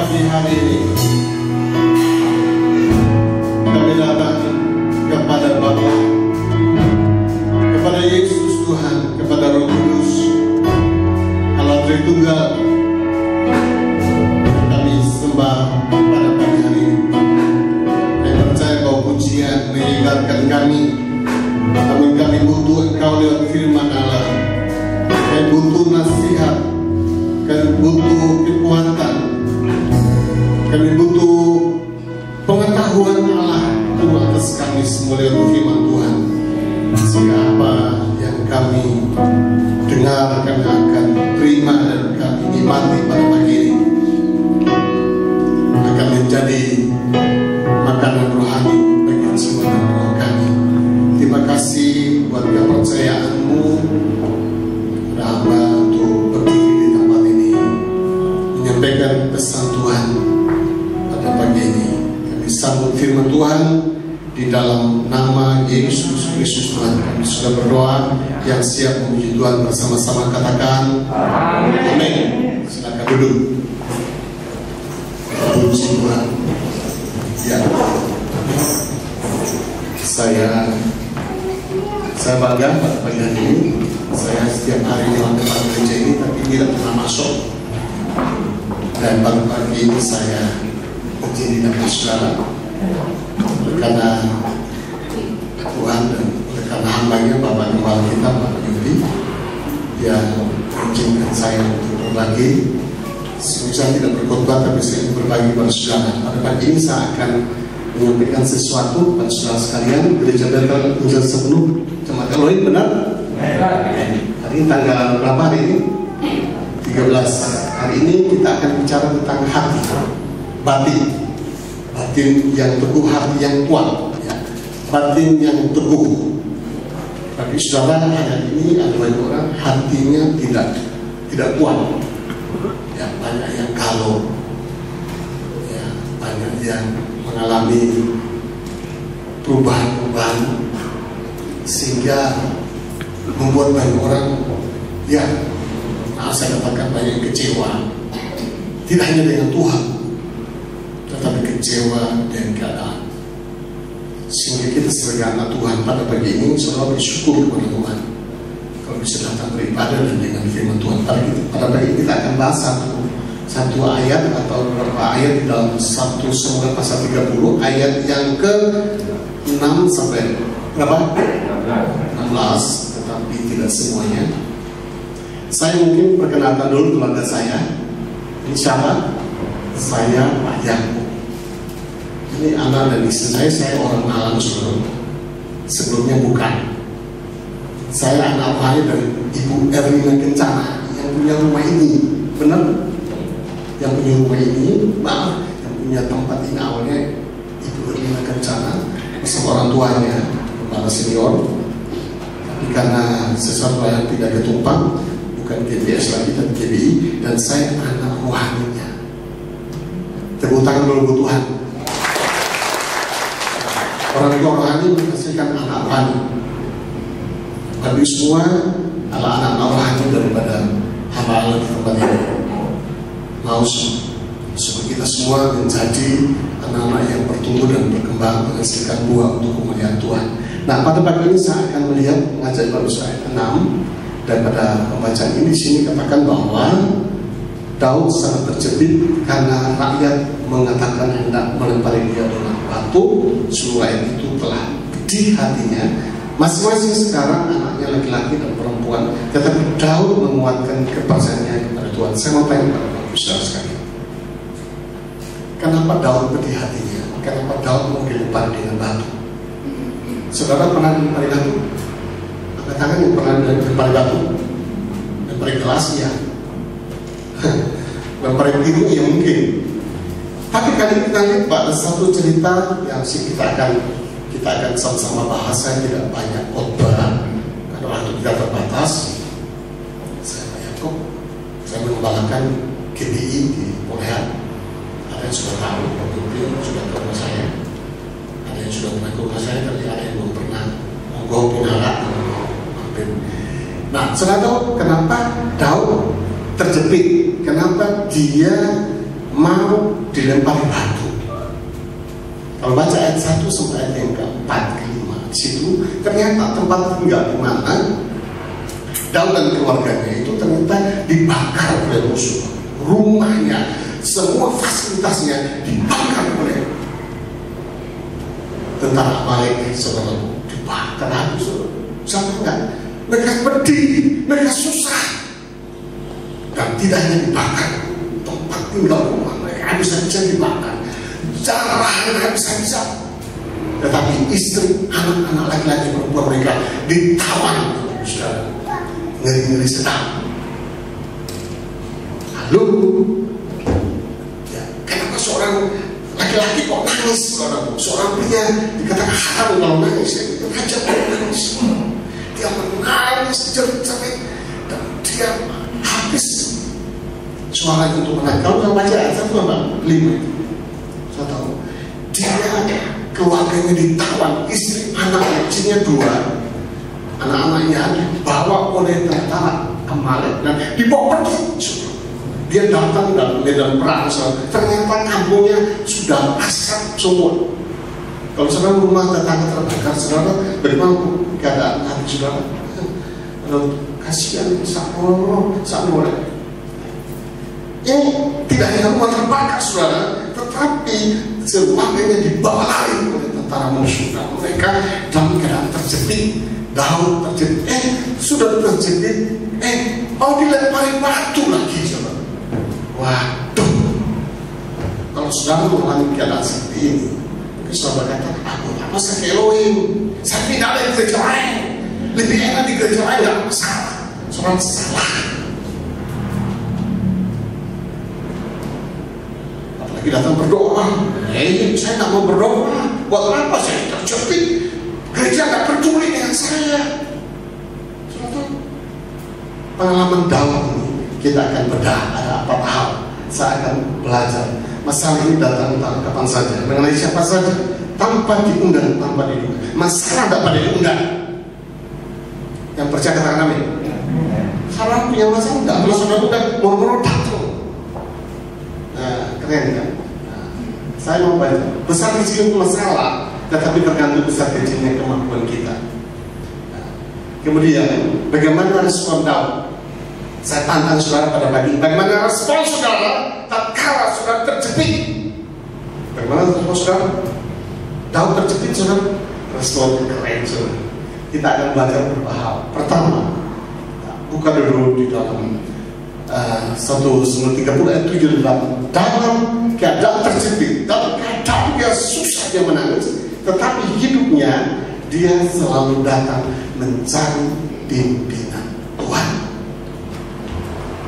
pagi hari ini kami datang kepada Bapa, kepada Yesus Tuhan, kepada Roh Kudus, Allah Tritunggal. Kami sembah pada pagi hari ini. Kami percaya bahwa pujian menyegarkan kami. Namun kami butuh Engkau lewat firman Allah. Kami butuh nasihat, kami butuh kekuatan, kami butuh pengetahuan Allah atas kami semua lewat firman Tuhan. Sehingga apa yang kami dengar, kami akan terima dan kami nikmati pada pagi ini akan menjadi makanan rohani bagi semua roh kami. Terima kasih buat kepercayaanmu kepada hamba untuk berdiri di tempat ini menyampaikan pesan Tuhan pada pagi ini. Kami sambut firman Tuhan di dalam nama Yesus Kristus Tuhan. Kami sudah berdoa. Yang siap memuji Tuhan bersama-sama katakan amin. Silakan duduk. Puji Tuhan. Ya, saya bangga pada pagi hari ini. Saya setiap hari di depan gereja ini, tapi tidak pernah masuk. Dan pada pagi ini saya berdiri dengan saudara karena Tuhan dan karena hambanya Bapak Gembala kita, Bapak Yudi, yang mengizinkan saya untuk berbagi. Saya tidak berkhotbah, tapi saya berbagi pada saudara. Pada pagi ini saya akan menyampaikan sesuatu pada saudara sekalian. Gereja Bethel Injil Sepenuh Jemaat Elohim, benar? Hari ini tanggal berapa hari ini? 13. Hari ini kita akan bicara tentang hati, batin yang teguh, hati yang kuat, ya. Batin yang teguh. Tapi saudara, hari ini ada banyak orang hatinya tidak kuat. Ya, banyak yang galau, ya, banyak yang mengalami perubahan-perubahan sehingga membuat banyak orang, ya, saya katakan banyak yang kecewa, tidak hanya dengan Tuhan, tetapi kecewa dengan keadaan. Sehingga kita sebagai anak Tuhan pada pagi ini selalu bersyukur kepada Tuhan kalau bisa datang beribadah dan dengan firman Tuhan. Pada pagi ini kita akan bahas satu ayat atau beberapa ayat di dalam 1 Samuel pasal 30, ayat yang ke-6 sampai berapa? 16, tetapi tidak semuanya. Saya mungkin perkenalkan dulu keluarga saya. Ini siapa? Saya Pak Yakub. Ini anak dan istri saya orang Malang, sebelumnya bukan. Saya anak rohani dari Ibu Erlina Kencana yang punya rumah ini, benar? Yang punya rumah ini, maaf, yang punya tempat ini awalnya Ibu Erlina Kencana bersama orang tuanya, kepala senior. Tapi karena sesuatu yang tidak ketumpang, bukan GBS lagi dan GBI, dan saya anak rohaninya. Tepuk tangan dulu Tuhan. Orang tua rohani menghasilkan anak rohani. Tapi semua adalah anak rohani daripada hamba Allah di tempat ini. Mau supaya kita semua menjadi anak-anak yang bertumbuh dan berkembang menghasilkan buah untuk kemuliaan Tuhan. Nah, pada pagi ini saya akan melihat mengajar baru ayat 6 daripada pembacaan ini. Di sini katakan bahwa Daud sangat terjepit karena rakyat mengatakan hendak melempari dia dengan batu. Seluruh rakyat itu telah pedih hatinya. Masing-masing sekarang anaknya laki-laki dan perempuan, tetapi Daud menguatkan kepercayaannya kepada Tuhan. Saya mau tanya kepada Bapak saudara sekalian, kenapa Daud pedih hatinya? Kenapa Daud mau dilempari dengan batu? Saudara pernah dilempari batu? Angkat tangan yang pernah dilempari batu? Dilempari gelas ya. Lempari begitu ya mungkin. Tapi kali kita lihat pada satu cerita yang kita akan sama-sama bahas. Saya tidak banyak khotbah karena waktu kita terbatas. Saya Pak Yakub, saya mengembalakan GBI di Polehan. Ada yang sudah tahu, waktu itu sudah ke rumah saya. Ada yang sudah pernah ke rumah saya, tapi ada yang belum pernah. Monggo pinara, mampir. Nah, saya tahu kenapa Daud terjepit, kenapa dia mau dilempari batu. Kalau baca ayat 1 sampai ayat yang keempat, kelima, di situ ternyata tempat tinggal di mana Daud dan keluarganya itu ternyata dibakar oleh musuh. Rumahnya, semua fasilitasnya dibakar oleh tentara Amalek. Saudara, dibakar habis. Sama enggak? Mereka pedih, mereka susah, dan tidak hanya dibakar, tempat tinggal rumah mereka habis-habisan dibakar, jarahan habis-habisan. Tetapi istri, anak-anak laki-laki perempuan mereka ditawan. Saudara, ngeri-ngeri sedang. Lalu, ya, kenapa seorang laki-laki kok nangis? Seorang pria dikatakan haram kalau nangis, itu aja nangis. Dia menangis jerit-jerit dan dia habis suara untuk menangis. Kalau saya baca ayat 1 sampai 5, saya tahu dia keluarganya ditawan, istri, anak kecilnya 2, anak-anaknya dibawa oleh tentara Amalek dan dibawa pergi. Dia datang dalam medan perang, ternyata kampungnya sudah asap semua. Kalau saudara rumah tetangga terbakar, saudara bagaimana keadaan hati saudara? Kasihan, sakno. Ini tidak hanya rumah terbakar, saudara, tetapi semuanya dibawa lari oleh tentara musuh. Dan mereka dalam keadaan terjepit. Daud terjepit, sudah terjepit, mau dilempari batu lagi, saudara. Waduh, kalau saudara mengalami keadaan seperti ini, mungkin saudara berkata, aku tak masa ke Elohim, saya tidak ada di gereja lain, lebih enak di gereja lain, tidak masalah. Saudara salah. Apalagi datang berdoa, saya tak mau berdoa, buat apa saya terjepit? Gereja tak peduli dengan saya. Saudara, pengalaman Daud ini kita akan bedah ada apa hal. Saya akan belajar masalah ini datang kapan saja, mengenai siapa saja, tanpa diundang, tanpa diundang. Masalah tak pada diundang. Yang percaya katakan amin. Salah punya masalah tidak, kalau saudara undang, murmur datang. Nah, keren kan? Nah, saya mau baca. Besar kecil masalah, tetapi tergantung besar kecilnya kemampuan kita. Nah, kemudian bagaimana respon Daud? Saya tantang saudara pada pagi, bagaimana respon saudara tatkala saudara terjepit? Bagaimana respon saudara? Daud terjepit, saudara. Respon keren, saudara. Kita akan belajar beberapa hal. Pertama, buka dulu di dalam 1 Samuel 30 ayat 7 dan 8. Dalam keadaan terjepit, dalam keadaan dia susah, dia menangis, tetapi hidupnya dia selalu datang mencari pimpinan Tuhan.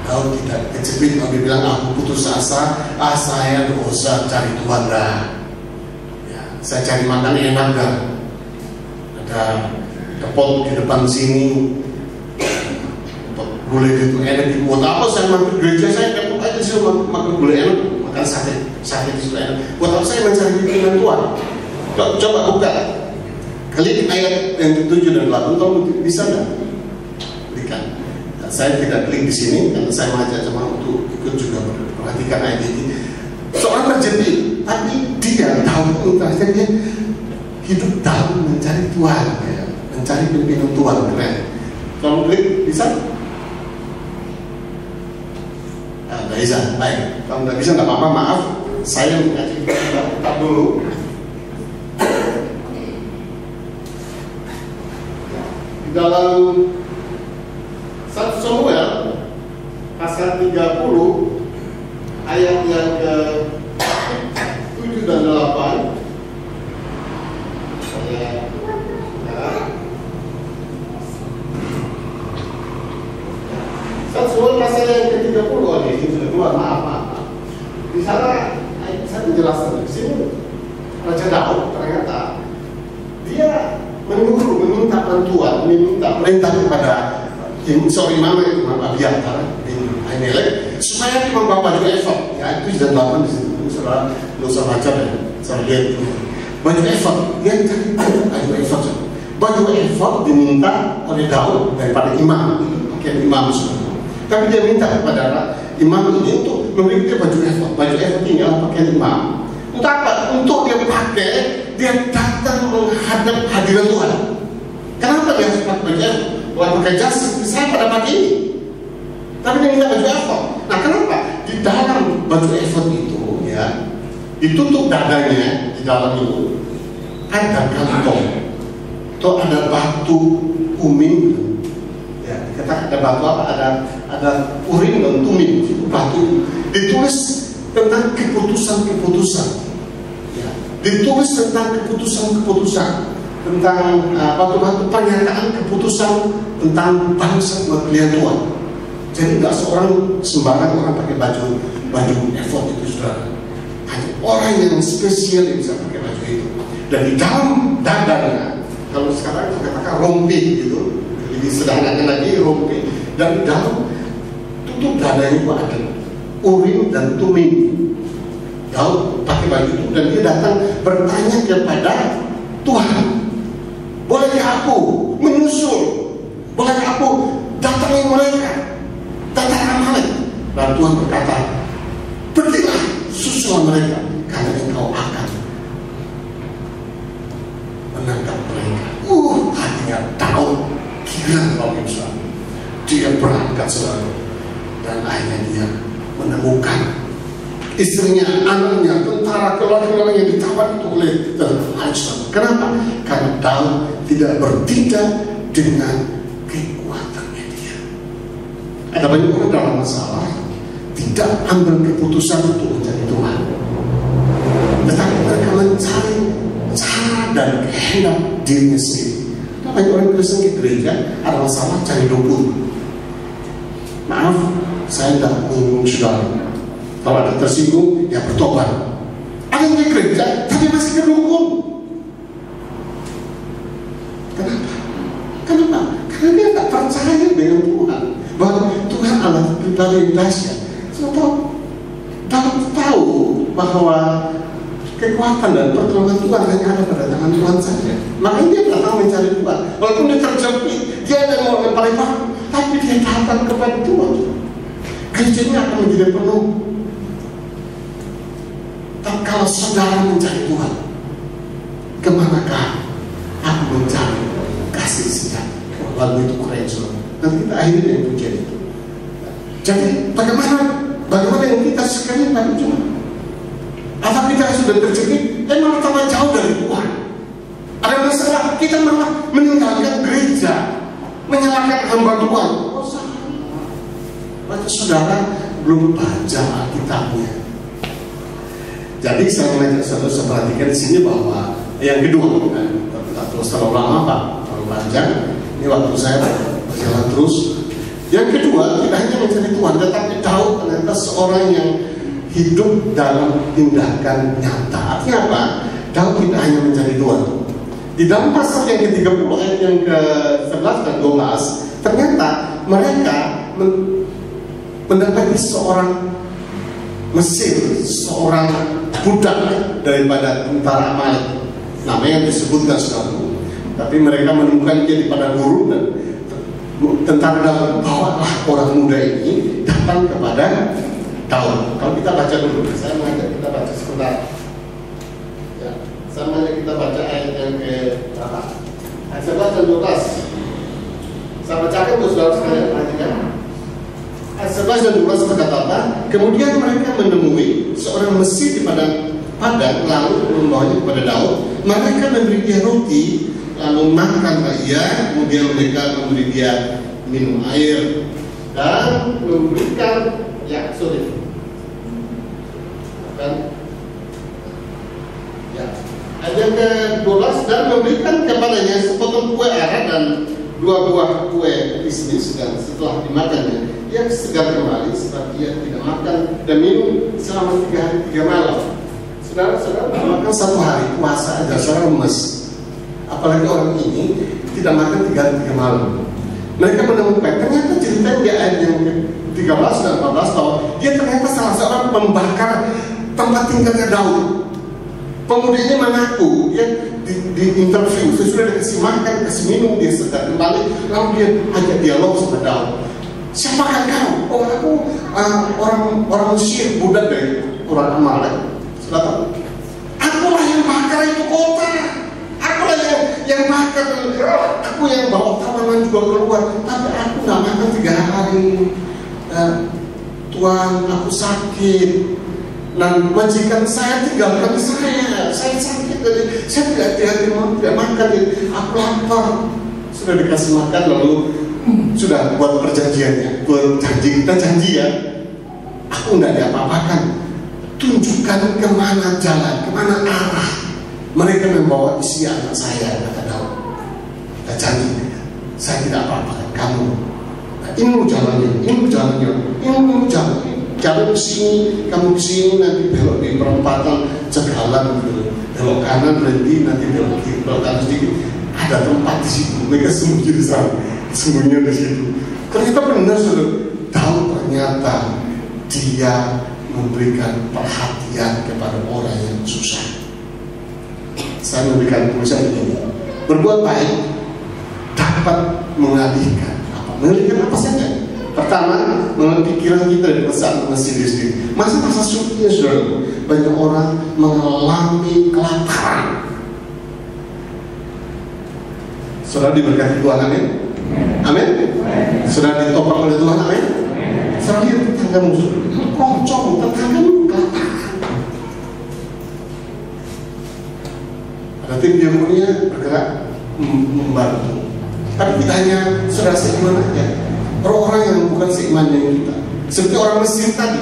Daud tidak kejepit, kalau dia bilang aku putus asa, saya gak usah cari Tuhan dah. Ya, saya cari makan enak dah. Ada depot di depan sini, gulai itu enak. Buat apa saya mampir gereja, saya depot aja sih makan gulai enak, makan sate itu enak. Buat apa saya mencari pimpinan Tuhan? Coba buka, klik ayat yang 7 dan 8, kamu bisa nggak? Berikan. Saya tidak klik di sini karena saya mengajak jemaah untuk ikut juga perhatikan ayat ini. Seorang terjepit, tapi dia tahu ternyata dia hidup dalam mencari Tuhan, ya, mencari pimpinan Tuhan. Keren. Kalau klik bisa? Nggak bisa. Baik. Kalau nggak bisa nggak apa-apa, maaf. Saya mengaji tetap dulu. Di dalam 1 Samuel pasal 30 ayat yang ke 7 dan 8. Samuel pasal yang ke 30 ini sudah keluar, maaf. Di sana saya menjelaskan di sini Raja Daud ternyata dia meminta bantuan, meminta perintah kepada Imam Abiathar bin Ahimelek supaya dia membawa baju efod. Ya, itu sudah lama di situ. Saudara nggak usah baca ya, saya lihat itu. Baju efod, dia cari baju efod. Baju efod diminta oleh Daud daripada imam, pakai imam semua. Tapi dia minta kepada imam ini untuk memberi dia baju efod. Baju efod ini adalah pakaian imam. Untuk apa? Untuk dia pakai, dia datang menghadap hadirat Tuhan. Kenapa dia harus pakai baju efod? Bukan pakai jas, saya pada pagi ini. Tapi dia minta baju efod. Nah, kenapa? Di dalam baju efod itu, ya, ditutup dadanya di dalam itu ada kantong, atau ada batu umim. Ya, dikatakan ada batu apa? Ada urim dan tumim. Itu batu. Ditulis tentang keputusan-keputusan. Ya, ditulis tentang keputusan-keputusan, tentang batu-batu pernyataan keputusan tentang bangsa pilihan Tuhan. Jadi nggak seorang sembarang orang pakai baju efod itu, saudara. Hanya orang yang spesial yang bisa pakai baju itu. Dan di dalam dadanya, kalau sekarang kita katakan rompi gitu, lebih sederhana lagi rompi. Dan di dalam tutup dadanya itu ada urim dan tumim. Daud pakai baju itu dan dia datang bertanya kepada Tuhan, bolehkah aku menyusul? Bolehkah aku datangi mereka? Datang Amalek. Dan Tuhan berkata, pergilah, susul mereka, karena engkau akan menangkap mereka. Hatinya Daud gila kalau bisa. Dia berangkat selalu, dan akhirnya dia menemukan istrinya, anaknya, tentara, keluarga yang ditawan itu oleh Absalom. Kenapa? Karena Daud tidak bertindak dengan kekuatannya dia. Ada banyak orang dalam masalah tidak ambil keputusan untuk mencari Tuhan, tetapi mereka mencari cara dan kehendak dirinya sendiri. Ada banyak orang Kristen ke gereja ada masalah cari dukun. Maaf, saya tidak menyinggung saudara. Kalau ada tersinggung, ya bertobat. Ada yang ke gereja, tapi masih ke dukun. Kenapa? Kenapa? Karena dia tak percaya dengan Tuhan, bahwa Tuhan adalah pribadi yang dahsyat. Tahu bahwa kekuatan dan pertolongan Tuhan hanya ada pada tangan Tuhan saja. Makanya dia datang mencari Tuhan. Walaupun dia terjepit, dia ada mau lempar-lempar, tapi dia datang kepada Tuhan. Gerejanya akan menjadi penuh. Tapi kalau saudara mencari Tuhan, kemanakah aku mencari kasih sejati? Lagu itu keren, saudara. Dan kita akhirnya yang terjadi. Jadi bagaimana yang kita sekali pada Tuhan? Atau kita sudah terjepit, malah tambah jauh dari Tuhan. Ada masalah, kita malah meninggalkan gereja, menyalahkan hamba Tuhan. Oh, salah. Maka saudara belum baca Alkitabnya. Jadi saya mengajak saudara perhatikan di sini bahwa yang kedua, kita terus terlalu lama Pak, terlalu panjang. Ini waktu saya berjalan terus. Yang kedua, tidak hanya mencari Tuhan, tetapi Daud ternyata seorang yang hidup dalam tindakan nyata. Artinya apa? Daud tidak hanya mencari Tuhan. Di dalam pasal yang ke-30 ayat yang ke-11 dan 12, ternyata mereka mendapati seorang Mesir, seorang budak daripada tentara Amalek, namanya yang disebutkan sekarang. Tapi mereka menemukan dia di padang gurun dan tentara Daud, bawalah orang muda ini datang kepada Daud. Kalau kita baca dulu, saya mengajak kita baca sebentar. Ya, saya mengajak kita baca ayat yang ke berapa? Ayat 11 dan 12. Saya bacakan untuk saudara sekalian perhatikan. Ayat 11 dan 12 berkata apa? Kemudian mereka menemui seorang Mesir di padang lalu membawanya kepada Daud. Mereka memberi dia roti, lalu makanlah ia. Kemudian mereka memberi dia minum air dan memberikan ayat yang ke-12, dan memberikan kepadanya sepotong kue ara dan 2 buah kue bisnis, dan setelah dimakannya ia segar kembali sebab ia tidak makan dan minum selama 3 hari 3 malam. Saudara-saudara makan 1 hari puasa aja saudara lemes, apalagi orang ini tidak makan 3 hari 3 malam. Mereka menemukan ternyata cerita di ayat yang ke-13 dan 14 bahwa dia ternyata salah seorang pembakar tempat tinggalnya Daud. Pemuda ini mengaku, dia di interview, sesudah dikasih makan, kasih minum, dia segar kembali, lalu dia ajak dialog sama Daud. Siapakah kau? Oh, aku orang Mesir, budak dari orang Amalek. Sudah tahu? Akulah yang bakar itu kota. Akulah yang bakar. Aku yang bawa tawanan juga keluar. Tapi aku nggak makan 3 hari. Tuhan, aku sakit. Dan majikan saya tinggalkan saya sakit, jadi saya tidak hati-hati tidak makan, aku lapar. Sudah dikasih makan, lalu sudah buat perjanjiannya, buat janji, kita janji ya, aku tidak diapa-apakan. Tunjukkan kemana jalan, kemana arah mereka membawa isi anak saya, kata Daud. Kita janji, saya tidak apa-apakan kamu. Nah, ini jalannya, ini jalannya, ini jalannya. Jalan ke sini, kamu ke sini, nanti belok di perempatan cegalan gitu. Belok kanan berhenti, nanti belok kiri, belok kanan sedikit. Ada tempat di situ, mereka sembunyi di sana, sembunyi di situ. Ternyata benar sudah tahu, ternyata dia memberikan perhatian kepada orang yang susah. Saya memberikan tulisan ini, berbuat baik dapat mengalihkan apa? Mengalihkan apa saja? Pertama, mengalami pikiran kita dari perasaan sendiri-sendiri. Masa-masa sulitnya sudah banyak orang mengalami kelaparan. Sudah diberkati Tuhan, amin. Amin. Sudah ditopang oleh Tuhan, amin. Sudah lihat tetanggamu, kocok tetanggamu kelaparan. Ada tim diakonia bergerak membantu. Tapi tidak hanya saudara seiman aja. Orang-orang yang bukan seiman dengan kita, seperti orang Mesir tadi,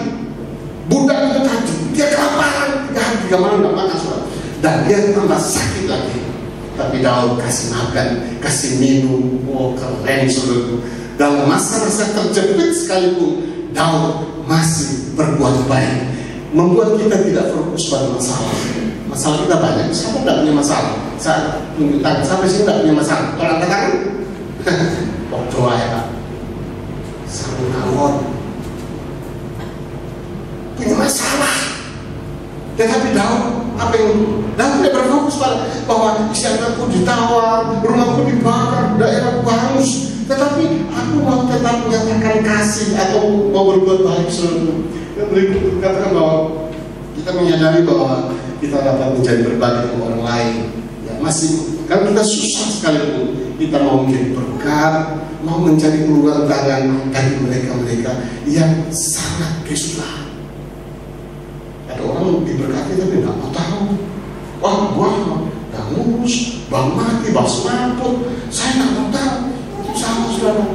budak itu tadi, dia kelaparan 3 hari 3 malam nggak makan surat, dan dia tambah sakit lagi. Tapi Daud kasih makan, kasih minum, oh keren saudara. Dalam masa-masa terjepit sekalipun, Daud masih berbuat baik, membuat kita tidak fokus pada masalah. Masalah kita banyak, siapa tidak punya masalah? Saya tunjukkan, sampai sini tidak punya masalah. Tolong katakan, oh doa ya Pak. Sang Nawon punya masalah, tetapi Daud tidak berfokus pada bahwa isi anakku ditawar, rumahku dibakar, daerahku hangus, tetapi aku mau tetap menyatakan kasih atau mau berbuat baik seluruh. Yang berikut katakan bahwa kita menyadari bahwa kita dapat menjadi berbagi dengan orang lain. Ya, masih kan kita susah sekalipun, kita mau menjadi berkat, mau mencari uluran tangan bagi mereka-mereka yang sangat kesusahan. Ada orang diberkati tapi tidak mau tahu. Wah, gua nggak ngurus, bang mati, bang semaput, saya nggak mau tahu. Itu sama saudara.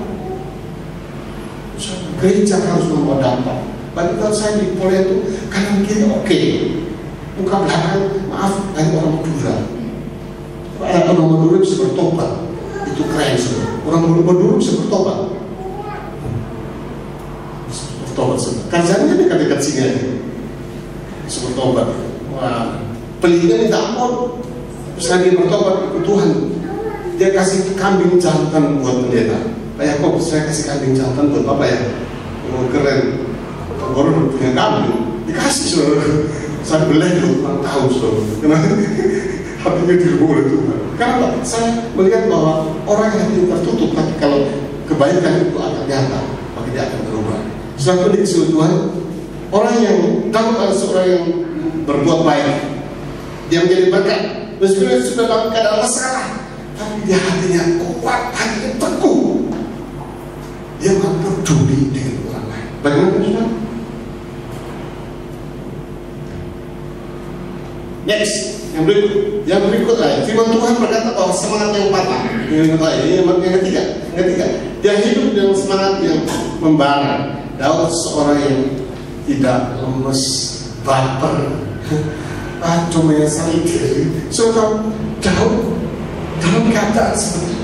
Gereja harus membawa dampak. Bagi kalau saya di Polda itu kanan kiri oke, buka belakang maaf banyak orang Madura. Ada orang Madura bisa bertobat. Itu keren saudara. Orang Madura bisa bertobat. Bertobat saudara. Kerjanya dekat-dekat sini aja. Bisa bertobat. Wah, pelihnya minta ampun. Terus lagi bertobat ikut Tuhan. Dia kasih kambing jantan buat pendeta. Pak Yakob, saya kasih kambing jantan buat Bapak ya. Oh keren. Orang punya kambing dikasih saudara. Saya beli itu 4 tahun saudara. Kenapa? Hatinya dirubah oleh Tuhan. Karena saya melihat bahwa orang yang hatinya tertutup, tapi kalau kebaikan itu akan nyata, maka dia akan berubah. Suatu dikasih Tuhan, orang yang tahu ada seorang yang berbuat baik, dia menjadi berkat. Meskipun sudah dalam keadaan masalah, tapi dia hatinya kuat, hatinya teguh. Dia mampu peduli dengan orang lain. Bagaimana saudara? Next, yang berikut lagi. Firman Tuhan berkata bahwa semangat yang patah. Yang ketiga, dia hidup dengan semangat yang membara. Daud seorang yang tidak lemes, baper, cuma yang saling diri. Saudara, Daud dalam keadaan seperti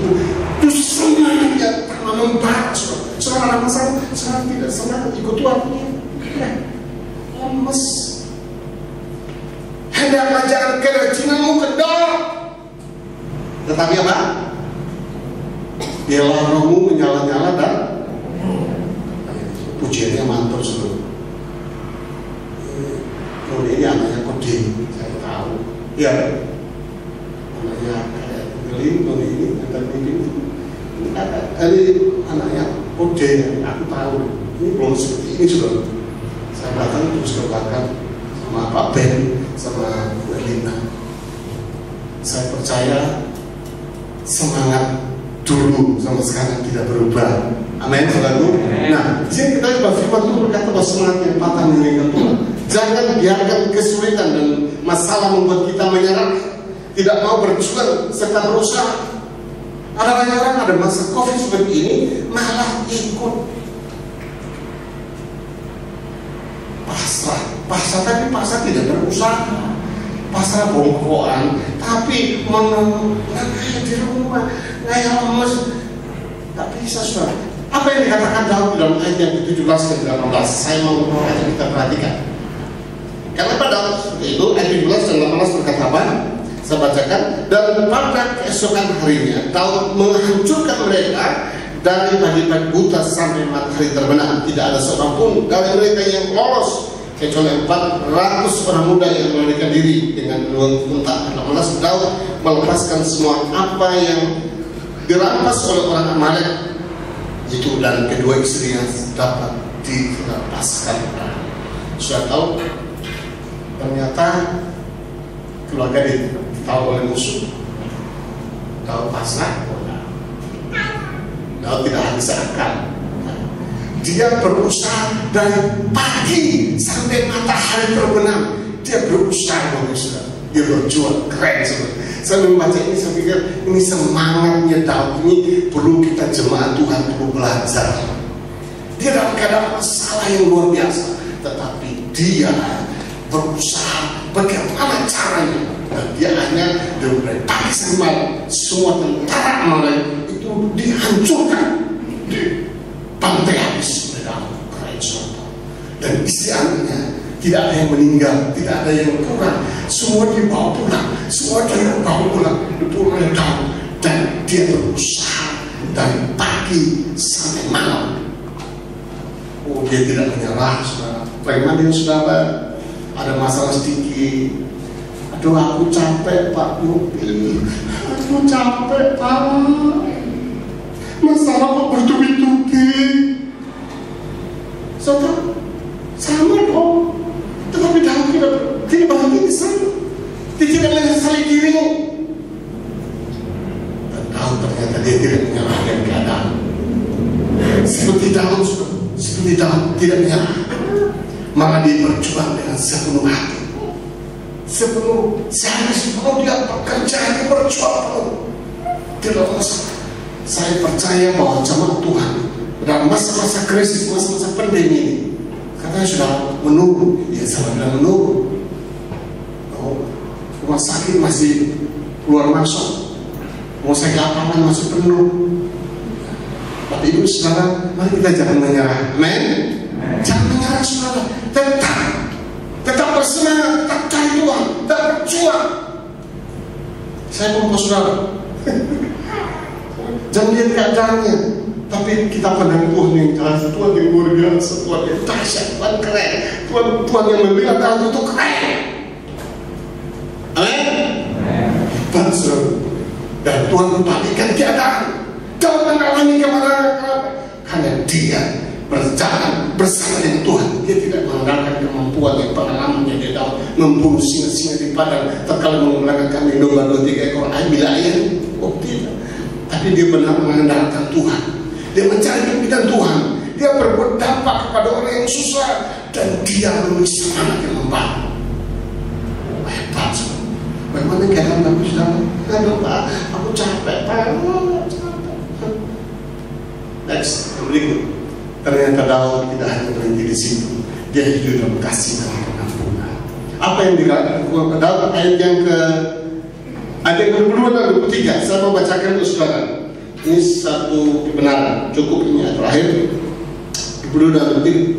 itu semangatnya karena membara. Saudara masalah, saudara tidak semangat ikut Tuhan. Lemes. Hendaklah jangan keracinanmu kedap. Tetapi apa? Biarlah rohmu menyala-nyala dan pujiannya mantap seluruh. Oh ini anaknya Koding, saya tahu. Ya, anaknya kayak Geling, ini antar ini. Ini anaknya Oke, aku tahu ini belum seperti ini sudah. Saya datang terus ke belakang sama Pak Ben, sama Bu Elina. Saya percaya semangat dulu sama sekarang tidak berubah. Amin, saudaraku. Nah, di sini kita firman Tuhan berkata bahwa semangat yang patah menginginkan Tuhan. Jangan biarkan kesulitan dan masalah membuat kita menyerah, tidak mau berjuang serta berusaha. Ada banyak orang ada masa COVID seperti ini malah ikut pasrah tapi pasrah tidak berusaha, pasrah bongkoan, tapi ngayal di rumah, ngayal lemes, tak bisa sudah. Apa yang dikatakan Daud dalam ayat yang ke-17 dan 18? Saya mau kita perhatikan. Karena pada itu ayat 17 dan 18 berkata apa? Saya bacakan. Dan pada keesokan harinya Daud menghancurkan mereka dari pagi-pagi buta sampai matahari terbenam. Tidak ada seorang pun dari mereka yang lolos kecuali 400 orang muda yang melarikan diri. Dengan unta 18 Daud melepaskan semua apa yang dirampas oleh orang Amalek itu, dan kedua istrinya dapat dilepaskan. Sudah tahu, ternyata keluarga ditahu oleh musuh. Daud pasrah, Daud tidak habis akal. Dia berusaha dari pagi sampai matahari terbenam. Dia berusaha, dia berjuang, keren sebenarnya. Saya membaca ini, saya pikir ini semangatnya Daud ini perlu kita jemaat Tuhan perlu belajar. Dia dalam keadaan masalah yang luar biasa, tetapi dia berusaha bagaimana caranya, dan dia hanya dari pagi sampai malam semua tentara Amalek itu dihancurkan, dibantai habis oleh Daud. Keren suatu. Dan istri anaknya tidak ada yang meninggal, tidak ada yang kurang, semua dibawa pulang, semua dibawa pulang, oleh Daud. Dan dia berusaha dari pagi sampai malam. Oh, dia tidak menyerah, saudara. Bagaimana dia, saudara? Ada masalah sedikit. Aduh, aku capek Pak Yopi, aku capek Pak. Masalah kok bertubi-tubi. Saudara, sama dong. Tetapi Daud tidak berhenti di sana. Dia tidak menyesali dirinya. Dan Daud ternyata dia tidak menyalahkan keadaan. Seperti Daud tidak menyerah. Malah dia berjuang dengan sepenuh hati. Sehari sepenuh dia bekerja, dia berjuang penuh. Tidak masalah. Saya percaya bahwa jemaat Tuhan dalam masa-masa krisis, masa-masa pandemi ini, katanya sudah menurun, ya sama bilang menurun. Rumah sakit masih keluar masuk, rumah sakit lapangan masih penuh. Tapi ibu saudara, mari kita jangan menyerah, amen. Jangan menyerah saudara, tetap bersemangat, tetap cari Tuhan, tetap berjuang. Saya mau saudara, jangan lihat keadaannya, tapi kita pandang Tuhan yang jelas, Tuhan yang luar biasa, Tuhan yang dahsyat, Tuhan keren, Tuhan yang membela Daud itu keren. Amin. Dan Tuhan membalikan keadaan. Daud mengalami kemenangan karena dia berjalan bersama dengan Tuhan. Dia tidak mengandalkan kemampuan yang pengalamannya. Dia Daud membunuh singa-singa di padang, terkala menggunakan kambing domba 2-3 ekor ambil ayam. Oh tidak. Tapi dia benar mengandalkan Tuhan. Dia mencari pimpinan Tuhan. Dia berbuat dampak kepada orang yang susah, dan dia memiliki semangat yang membangun. Hebat. Bagaimana keadaan kamu sudah? Aduh Pak, aku capek Pak. Next, yang berikut. Ternyata Daud tidak hanya berhenti di situ. Dia hidup dalam kasih dan pengampunan. Apa yang dikatakan Daud ayat yang kedua dan 23. Saya mau bacakan untuk saudara. Ini satu kebenaran. Cukup ini ayat terakhir.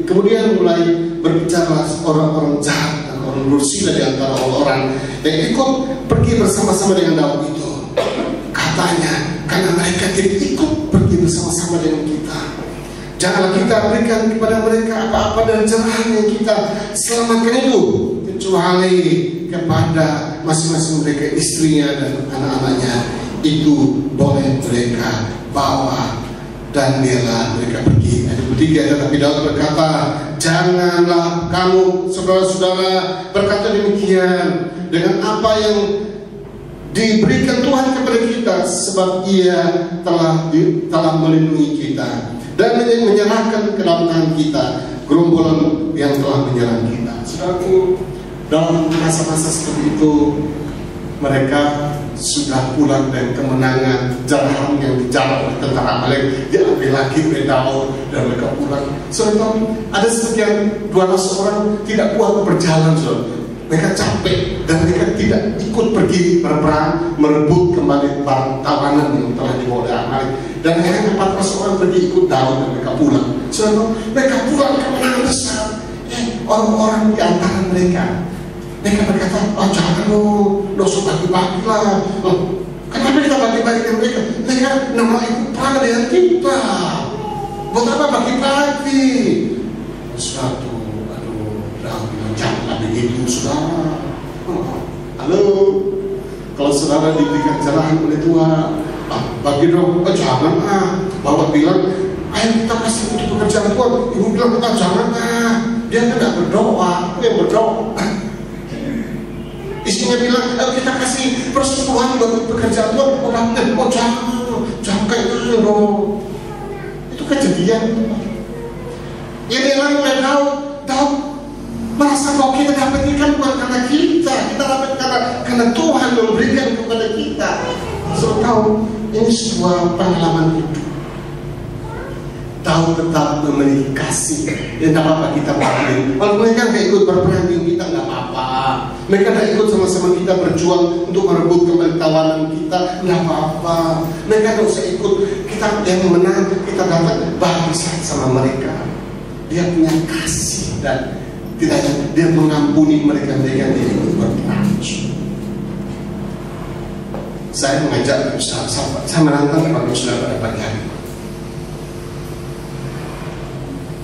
Kemudian mulai berbicara orang-orang jahat dan orang bersila di antara orang yang ikut pergi bersama-sama dengan Daud itu. Katanya, karena mereka tidak ikut pergi bersama-sama dengan kita, janganlah kita berikan kepada mereka apa-apa dari cerahan yang kita selamatkan itu, kecuali kepada masing-masing mereka, istrinya dan anak-anaknya. Itu boleh mereka bawa dan biarlah mereka pergi. Ayat 3, tetapi Daud berkata, janganlah kamu saudara-saudara berkata demikian dengan apa yang diberikan Tuhan kepada kita, sebab Ia telah melindungi kita dan menyerahkan ke dalam tangan kita gerombolan yang telah menyerang kita. Saudaraku, dalam masa-masa seperti itu mereka sudah pulang dari kemenangan Jarahan yang dijarah oleh tentara Amalek, diambil lagi oleh Daud dan mereka pulang. Saudara, ada sekian 200 orang tidak kuat berjalan, saudara. Mereka capek dan mereka tidak ikut pergi berperang merebut kembali barang tawanan yang telah dibawa oleh Amalek. Dan akhirnya 400 orang pergi ikut Daud dan mereka pulang. Saudara, mereka pulang kemenangan besar. Orang-orang di antara mereka berkata, oh jangan lo suka bagi-bagi lah. Kenapa kita bagi-bagi dengan mereka? Mereka nama ikut perang dengan kita. Buat apa bagi-bagi? Suatu, Daud bilang, janganlah begitu, saudara. Halo, kalau saudara diberikan jarahan oleh Tuhan, bagi dong, jangan Bapak bilang, ayo kita kasih untuk pekerjaan Tuhan. Ibu bilang, jangan dia kan tidak berdoa, dia berdoa. Istrinya bilang, kita kasih persetujuan buat pekerjaan Tuhan. Orangnya, jangan kayak gitu dong. Itu kejadian. Yang bilang oleh Daud merasa bahwa kita dapat ikan bukan karena kita dapat karena Tuhan memberikan kepada kita. So tahu, ini sebuah pengalaman hidup. Daud tetap memiliki kasih. Ya tidak apa-apa kita bantu. Kalau mereka tidak ikut berperang dengan kita, nggak apa-apa. Mereka tidak ikut sama-sama kita berjuang untuk merebut kembali tawanan kita, nggak apa-apa. Mereka tidak usah ikut. Kita yang menang, kita dapat bangsa sama mereka. Dia punya kasih dan tidak dia mengampuni mereka yang tidak ikut berperang. Saya mengajak saya menantang kepada saudara pada pagi hari.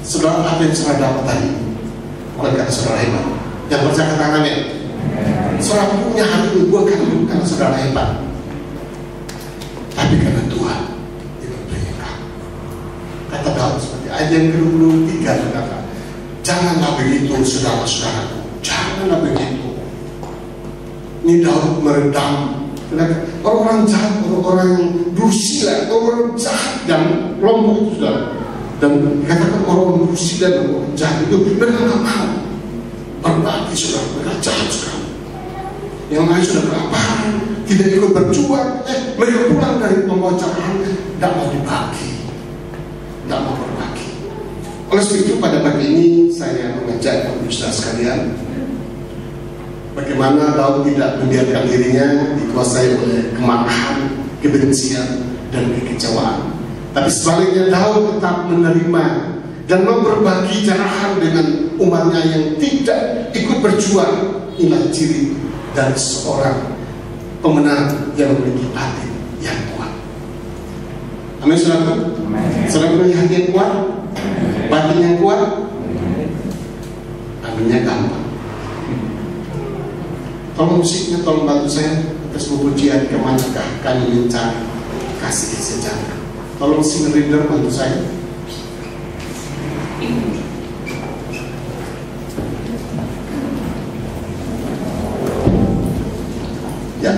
Saudara, apa yang saudara dapat tadi bukan karena saudara hebat. Yang percaya tangannya, saudara punya hati ini bukan karena saudara hebat, tapi karena Tuhan yang memberikan kamu. Kata Daud seperti ayat yang ke-23 berkata, janganlah begitu saudara-saudaraku, janganlah begitu. Ini Daud meredam orang-orang jahat, orang-orang yang bersila, orang jahat dan kelompok itu, saudara. Dan katakan orang berusia dan orang jahat itu mereka nggak mau berbagi, sudah mereka jahat sekali. Yang lain sudah kelaparan, tidak ikut berjuang, mereka pulang dari membawa jarahan, tidak mau dibagi, tidak mau berbagi. Oleh sebab itu pada pagi ini saya mengajak saudara sekalian, bagaimana Daud tidak membiarkan dirinya dikuasai oleh kemarahan, kebencian, dan kekecewaan. Tapi sebaliknya Daud tetap menerima dan mau berbagi jarahan dengan umatnya yang tidak ikut berjuang. Inilah ciri dari seorang pemenang yang memiliki hati yang kuat. Amin, saudara. Saudara punya hati yang kuat, batin yang kuat. Aminnya gampang. Tolong musiknya, tolong bantu saya atas pujian kemanakah kami mencari kasih sejarah. Tolong single reader bantu saya. Ya.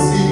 Kasih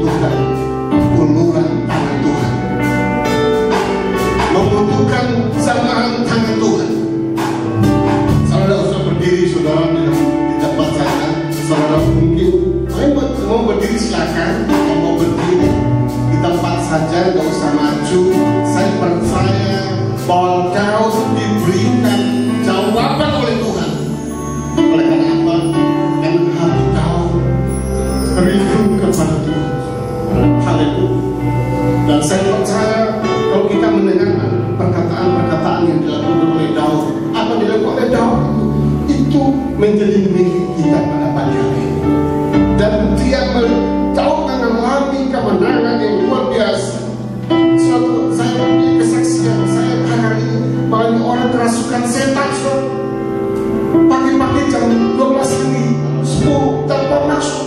membutuhkan uluran tangan Tuhan, membutuhkan jamahan tangan Tuhan. Saudara usah berdiri, saudara di tempat saya. Saudara mungkin mau berdiri silakan, mau berdiri di tempat saja, nggak usah maju. Saya percaya bahwa Daud diberikan jawaban oleh Tuhan. Oleh karena apa? Karena hati Daud rindu kepada Tuhan. Haleluya. Dan saya percaya kalau kita mendengar perkataan-perkataan yang dilakukan oleh Daud, apa yang dilakukan oleh Daud itu menjadi milik kita pada pagi hari ini. Dan Daud mengalami kemenangan yang luar biasa. Suatu saya punya kesaksian saya hari ini banyak orang kerasukan setan. Pagi-pagi jam 12 ini 10 tanpa masuk.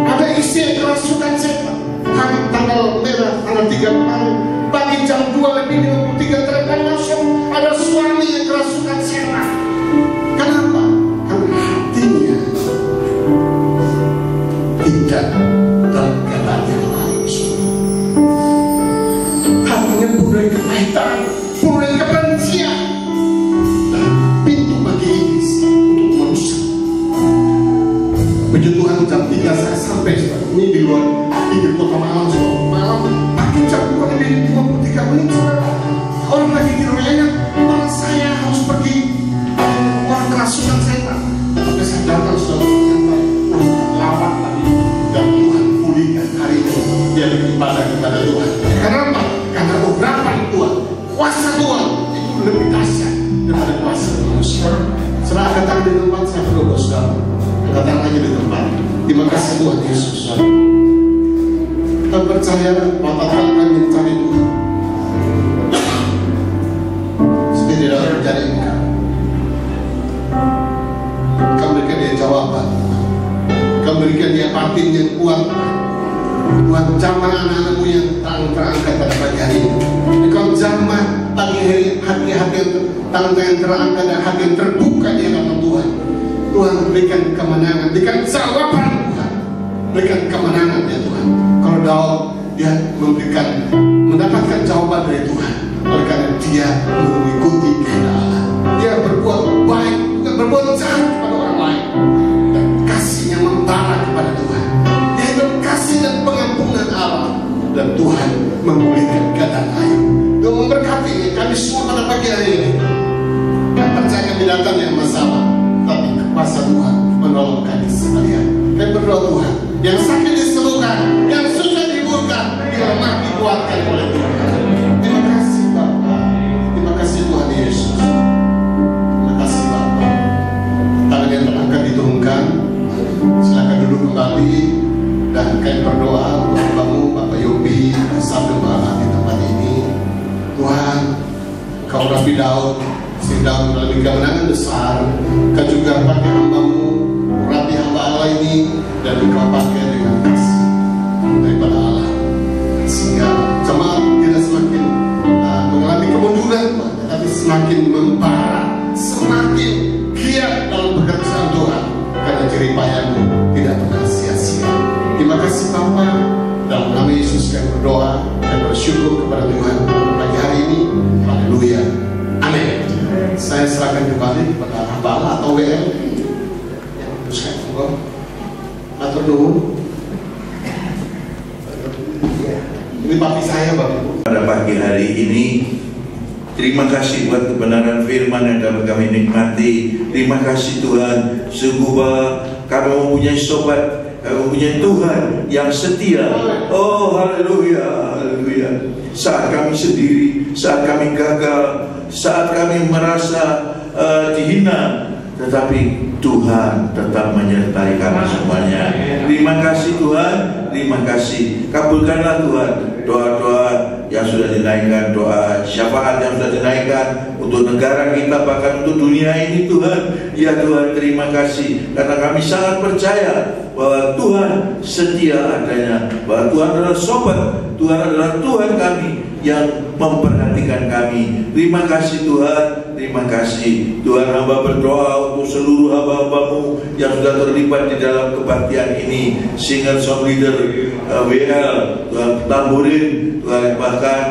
Ada istri yang kerasukan setan. Hari tanggal merah, tanggal 3 kemarin, pagi jam 2:53 telepon langsung ada suami yang kerasukan setan. Kenapa? Karena hatinya tidak tergerak yang lain. Hatinya penuh dengan kepahitan, penuh dengan kebencian, dan pintu bagi iblis untuk merusak. Puji Tuhan, jam 3 saya sampai ini di luar pinggir kota Malang. Malam pagi jam 2:53 orang lagi di ruangan, malah saya harus pergi. Orang kerasukan setan. Tapi saya datang ternyata lawan tadi, dan Tuhan pulihkan hari ini. Dia beribadah kepada Tuhan. Kenapa? Karena beberapa Tuhan, kuasa Tuhan itu lebih dahsyat daripada kuasa manusia. Setelah datang di tempat saya berdoa, saudara, datang lagi di tempat. Terima kasih Tuhan Yesus. Kita percaya bahwa Tuhan akan mencari Tuhan. Seperti dalam terjadi engkau. Kau berikan dia jawaban. Kau berikan dia batin yang kuat. Tuhan jamah anak-anakmu yang terangkat pada pagi hari ini. Engkau jamah pagi hari hati-hati yang tangan terangkat dan hati yang terbuka di hadapan Tuhan. Tuhan berikan kemenangan, berikan jawaban Tuhan, berikan kemenangan ya Tuhan. Kalau Daud dia mendapatkan jawaban dari Tuhan, oleh karena dia mengikuti kehendak Allah. Dia berbuat baik, bukan berbuat jahat kepada orang lain, dan kasihnya membara kepada Tuhan. Dia kasih dan pengampunan Allah, dan Tuhan memulihkan keadaan Ayub. Dia memberkati kami semua pada pagi hari ini. Kami percaya kami datang yang masalah, tapi kuasa Tuhan menolong kami sekalian. Kami berdoa Tuhan, yang sakit disembuhkan, yang susah dibuka, dilemah dikuatkan oleh Tuhan. Terima kasih Bapa, terima kasih Tuhan Yesus. Terima kasih Bapa. Tangan yang terangkat diturunkan, silakan duduk kembali. Dan kami berdoa untuk hambamu Bapak Yobi sambil berada di tempat ini. Tuhan, Kau Rabi Daud, sedang melalui kemenangan besar. Kau juga pakai hambamu, Rabi hamba Allah ini, dan Kau pakai dengan kasih daripada Allah, sehingga jemaat tidak semakin mengalami kemunduran, tetapi semakin membara, semakin giat dalam pekerjaan Tuhan, karena jeripayahmu tidak pernah sia-sia. Terima kasih Bapa, dalam nama Yesus kami berdoa dan bersyukur kepada Tuhan pagi hari ini. Haleluya, amin. Saya serahkan kembali kepada hamba Allah atau WL yang saya tunggu. Matur nuwun. Ini papi saya Bapak. Pada pagi hari ini, terima kasih buat kebenaran firman yang dapat kami nikmati. Terima kasih Tuhan, sungguh kami mempunyai sobat, kami mempunyai Tuhan yang setia. Oh haleluya, haleluya. Saat kami sendiri, saat kami gagal, saat kami merasa dihina, tetapi Tuhan tetap menyertai kami semuanya. Terima kasih Tuhan, terima kasih. Kabulkanlah Tuhan doa-doa yang sudah dinaikkan, doa syafaat yang sudah dinaikkan untuk negara kita, bahkan untuk dunia ini Tuhan. Ya Tuhan, terima kasih karena kami sangat percaya bahwa Tuhan setia adanya, bahwa Tuhan adalah sobat, Tuhan adalah Tuhan kami. yang memperhatikan kami. Terima kasih Tuhan, terima kasih Tuhan. Hamba berdoa untuk seluruh hamba-hambamu yang sudah terlibat di dalam kebaktian ini, singer song leader WL, Tuhan tamburin, Tuhan bahkan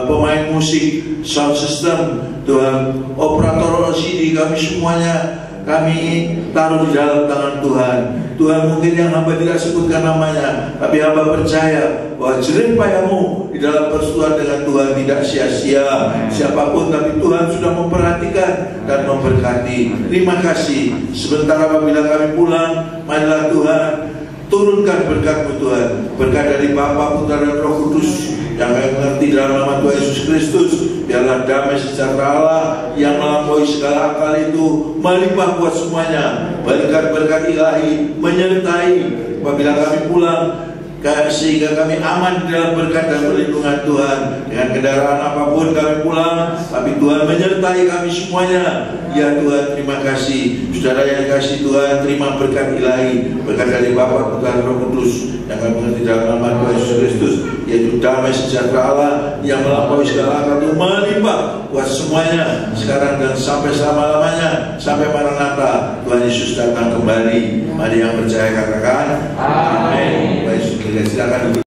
pemain musik, sound system, Tuhan operator LCD, kami semuanya kami taruh di dalam tangan Tuhan. Tuhan, mungkin yang hamba tidak sebutkan namanya, tapi hamba percaya bahwa jerih payahmu di dalam persekutuan dengan Tuhan tidak sia-sia. Siapapun, tapi Tuhan sudah memperhatikan dan memberkati. Terima kasih. Sebentar apabila kami pulang, marilah Tuhan turunkan berkat-Mu Tuhan, berkat dari Bapa, Putra dan Roh Kudus yang kami mengerti dalam nama Tuhan Yesus Kristus. Biarlah damai sejahtera Allah yang melampaui segala akal itu melimpah buat semuanya. Berkat-berkat ilahi menyertai apabila kami pulang, sehingga kami aman di dalam berkat dan perlindungan Tuhan. Dengan kendaraan apapun kami pulang, tapi Tuhan menyertai kami semuanya. Ya Tuhan, terima kasih. Saudara yang dikasih Tuhan, terima berkat ilahi, berkat dari Bapa, Putra dan Roh Kudus yang kami mengerti dalam nama Tuhan Yesus Kristus, yaitu damai sejahtera Allah yang melampaui segala akal itu melimpah buat semuanya sekarang dan sampai selama-lamanya, sampai Maranatha Tuhan Yesus datang kembali. Mari yang percaya katakan amin. Silakan.